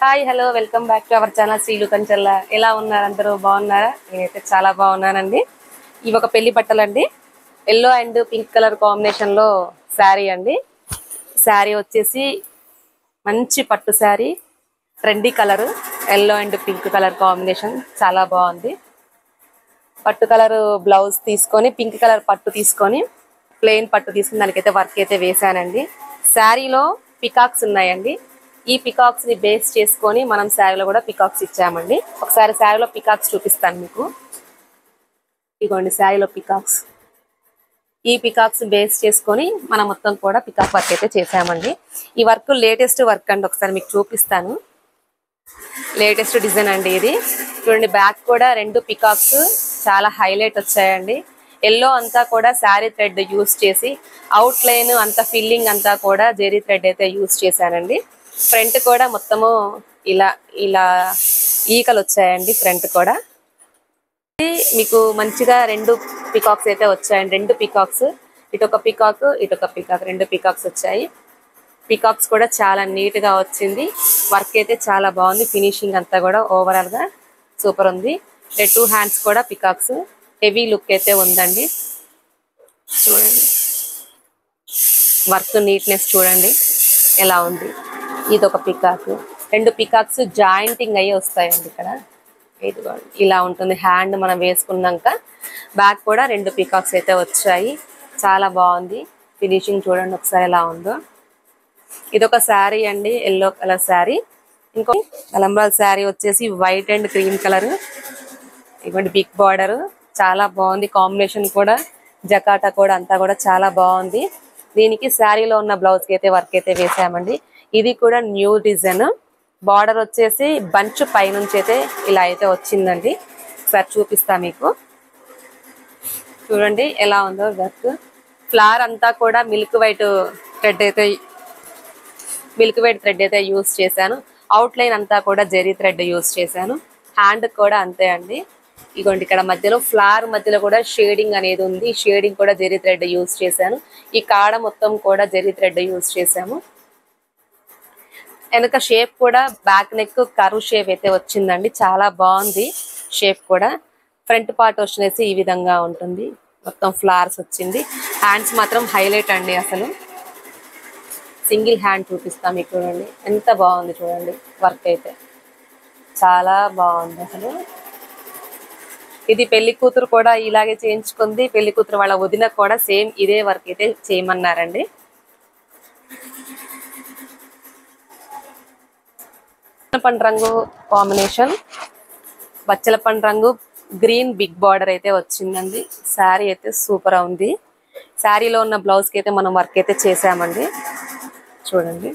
Hi hello welcome back to our channel Srilu Kanchella. ఎలా ఉన్నారు అందరూ? బాగున్నారా? నేనైతే చాలా బాగున్నానండి. ఇవి ఒక పెళ్లి బట్టలండి. Yellow and pink colour combination లో శారీ అండి. శారీ వచ్చేసి మంచి పట్టు sari, trendy colour, yellow and pink colour combination చాలా బాగుంది. పట్టు కలర్ బ్లౌజ్ తీసుకొని పింక్ కలర్ పట్టు తీసుకొని ప్లెయిన్ పట్టు తీసుకుని దానికైతే వర్క్ అయితే వేసానండి. శారీలో పికాక్స్ ఉన్నాయండి. ఈ పికాక్స్ ని బేస్ చేసుకొని మనం శారీలో కూడా పికాక్స్ ఇచ్చామండి. ఒకసారి శారీలో పికాక్స్ చూపిస్తాను మీకు. ఇదిగోండి శారీలో పికాక్స్. ఈ పికాక్స్ బేస్ చేసుకొని మనం మొత్తం కూడా పికాక్ వర్క్ అయితే చేసామండి. ఈ వర్క్ లేటెస్ట్ వర్క్ అండి. ఒకసారి మీకు చూపిస్తాను. లేటెస్ట్ డిజైన్ అండి ఇది. చూడండి బ్యాక్ కూడా రెండు పికాక్స్ చాలా హైలైట్ వచ్చాయండి. ఎల్లో అంతా కూడా శారీ థ్రెడ్ యూస్ చేసి అవుట్ లైన్ అంతా ఫిల్లింగ్ అంతా కూడా జెరీ థ్రెడ్ అయితే యూస్ చేశానండి. ఫ్రంట్ కూడా మొత్తము ఇలా ఇలా ఈకలు వచ్చాయండి. ఫ్రంట్ కూడా మీకు మంచిగా రెండు పికాక్స్ అయితే వచ్చాయండి. రెండు పికాక్స్, ఇటొక పికాక్ ఇటొక పికాక్, రెండు పికాక్స్ వచ్చాయి. పికాక్స్ కూడా చాలా నీట్ గా వచ్చింది. వర్క్ అయితే చాలా బాగుంది. ఫినిషింగ్ అంతా కూడా ఓవరాల్ గా సూపర్ ఉంది. టూ హ్యాండ్స్ కూడా పికాక్స్, హెవీ లుక్ అయితే ఉందండి. చూడండి వర్క్ నీట్నెస్ చూడండి ఎలా ఉంది. ఇది ఒక పికాక్, రెండు పికాక్స్ జాయింటింగ్ అయ్యి వస్తాయండి. ఇక్కడ ఇదిగోండి ఇలా ఉంటుంది. హ్యాండ్ మనం వేసుకున్నాక బ్యాక్ కూడా రెండు పికాక్స్ అయితే వచ్చాయి. చాలా బాగుంది. ఫినిషింగ్ చూడండి ఒకసారి ఎలా ఉందో. ఇదొక శారీ అండి, ఎల్లో కలర్ శారీ. ఇంకో తలంబ్రాల శారీ వచ్చేసి వైట్ అండ్ క్రీమ్ కలర్. ఇవ్వండి బిగ్ బార్డర్, చాలా బాగుంది. కాంబినేషన్ కూడా జకాటా కూడా అంతా కూడా చాలా బాగుంది. దీనికి శారీలో ఉన్న బ్లౌజ్ కి అయితే వర్క్ అయితే వేసామండి. ఇది కూడా న్యూ డిజైన్. బార్డర్ వచ్చేసి బంచ్ పైనుంచి అయితే ఇలా అయితే వచ్చిందండి. ఒకసారి చూపిస్తా మీకు. చూడండి ఎలా ఉందో వర్క్. ఫ్లవర్ అంతా కూడా మిల్క్ వైట్ థ్రెడ్ అయితే యూస్ చేశాను. అవుట్ లైన్ అంతా కూడా జెరీ థ్రెడ్ యూస్ చేశాను. హ్యాండ్ కూడా అంతే అండి. ఇగోండి ఇక్కడ మధ్యలో ఫ్లవర్ మధ్యలో కూడా షేడింగ్ అనేది ఉంది. షేడింగ్ కూడా జెరీ థ్రెడ్ యూస్ చేశాను. ఈ కాడ మొత్తం కూడా జెరీ థ్రెడ్ యూస్ చేశాము. వెనక షేప్ కూడా బ్యాక్ నెక్ కర్వ్ షేప్ అయితే వచ్చిందండి. చాలా బాగుంది షేప్ కూడా. ఫ్రంట్ పార్ట్ వచ్చేసి ఈ విధంగా ఉంటుంది. మొత్తం ఫ్లవర్స్ వచ్చింది. హ్యాండ్స్ మాత్రం హైలైట్ అండి. అసలు సింగిల్ హ్యాండ్ చూపిస్తాం మీకు. చూడండి ఎంత బాగుంది. చూడండి వర్క్ అయితే చాలా బాగుంది అసలు. ఇది పెళ్లి కూతురు కూడా ఇలాగే చేయించుకుంది. పెళ్లి కూతురు వాళ్ళ వదిన కూడా సేమ్ ఇదే వర్క్ అయితే చేయమన్నారండి. పండు రంగు కాంబినేషన్, బచ్చల పండు రంగు, గ్రీన్ బిగ్ బార్డర్ అయితే వచ్చిందండి. శారీ అయితే సూపర్ ఉంది. శారీలో ఉన్న బ్లౌజ్ కి అయితే మనం వర్క్ అయితే చేసామండి. చూడండి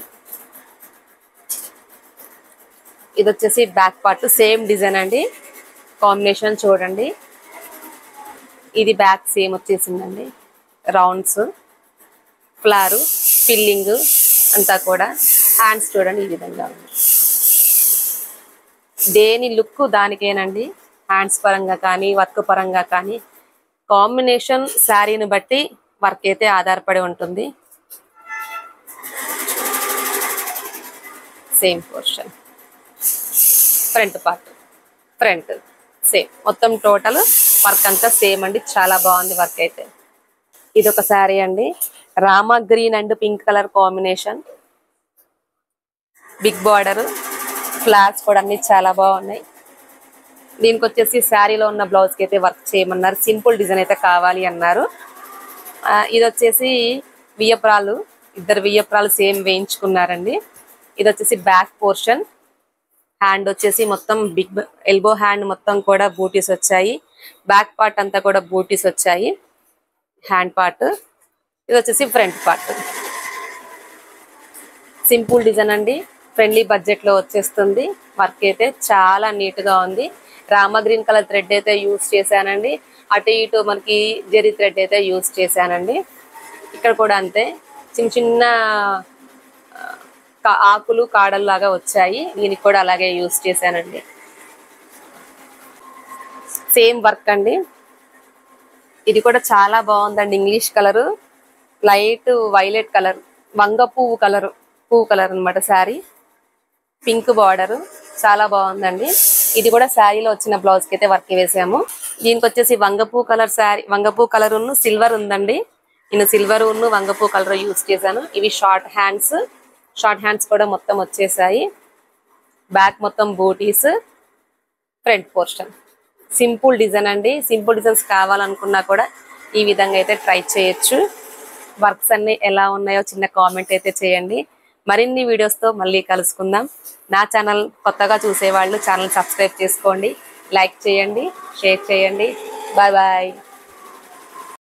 ఇది వచ్చేసి బ్యాక్ పార్ట్ సేమ్ డిజైన్ అండి. కాంబినేషన్ చూడండి. ఇది బ్యాక్ సేమ్ వచ్చేసిందండి. రౌండ్స్, ఫ్లవర్, ఫిల్లింగ్ అంతా కూడా. హ్యాండ్స్ చూడండి ఈ విధంగా ఉంది. దేని లుక్ దానికేనండి. హ్యాండ్స్ పరంగా కానీ వర్క్ పరంగా కానీ కాంబినేషన్ శారీని బట్టి వర్క్ అయితే ఆధారపడి ఉంటుంది. Same portion. Front part, front same, మొత్తం టోటల్ వర్క్ అంతా సేమ్ అండి. చాలా బాగుంది వర్క్ అయితే. ఇది ఒక శారీ అండి. Rama green and pink colour combination, big border, flowers కూడా అన్ని చాలా బాగున్నాయి. దీనికి వచ్చేసి శారీలో ఉన్న బ్లౌజ్కి అయితే వర్క్ చేయమన్నారు. సింపుల్ డిజైన్ అయితే కావాలి అన్నారు. ఇది వచ్చేసి వియ్యప్రాలు, ఇద్దరు వియ్యప్రాలు సేమ్ వేయించుకున్నారండి. ఇది వచ్చేసి బ్యాక్ పోర్షన్. హ్యాండ్ వచ్చేసి మొత్తం బిగ్ ఎల్బో హ్యాండ్ మొత్తం కూడా బూటీస్ వచ్చాయి. బ్యాక్ పార్ట్ అంతా కూడా బూటీస్ వచ్చాయి. Hand part. ఇది వచ్చేసి ఫ్రంట్ పార్ట్. సింపుల్ డిజైన్ అండి. ఫ్రెండ్లీ బడ్జెట్ లో వచ్చేస్తుంది. వర్క్ అయితే చాలా నీట్ గా ఉంది. రామా గ్రీన్ కలర్ థ్రెడ్ అయితే యూస్ చేశానండి. అటు ఇటు మనకి జెరీ థ్రెడ్ అయితే యూస్ చేశానండి. ఇక్కడ కూడా అంతే చిన్న చిన్న ఆకులు కాడలు లాగా వచ్చాయి. దీనికి కూడా అలాగే యూస్ చేశానండి. సేమ్ వర్క్ అండి. ఇది కూడా చాలా బాగుందండి. English colour, light violet colour, వంగ పువ్వు కలర్ అనమాట శారీ. పింక్ బార్డర్ చాలా బాగుందండి. ఇది కూడా శారీలో వచ్చిన బ్లౌజ్ కి అయితే వర్క్ వేసాము. దీనికి వచ్చేసి వంగపూ కలర్ శారీ, వంగపూ కలర్ ఉన్న సిల్వర్ ఉందండి. నేను సిల్వర్ ఉన్న వంగపూ కలర్ యూస్ చేశాను. ఇవి షార్ట్ హ్యాండ్స్ కూడా మొత్తం వచ్చేసాయి. బ్యాక్ మొత్తం బూటీస్, ఫ్రంట్ పోర్షన్ సింపుల్ డిజైన్ అండి. సింపుల్ డిజైన్స్ కావాలనుకున్నా కూడా ఈ విధంగా అయితే ట్రై చేయొచ్చు. వర్క్స్ అన్ని ఎలా ఉన్నాయో చిన్న కామెంట్ అయితే చేయండి. మరిన్ని వీడియోస్తో మళ్ళీ కలుసుకుందాం. నా ఛానల్ కొత్తగా చూసేవాళ్ళు ఛానల్ సబ్స్క్రైబ్ చేసుకోండి, లైక్ చేయండి, షేర్ చేయండి. Bye bye.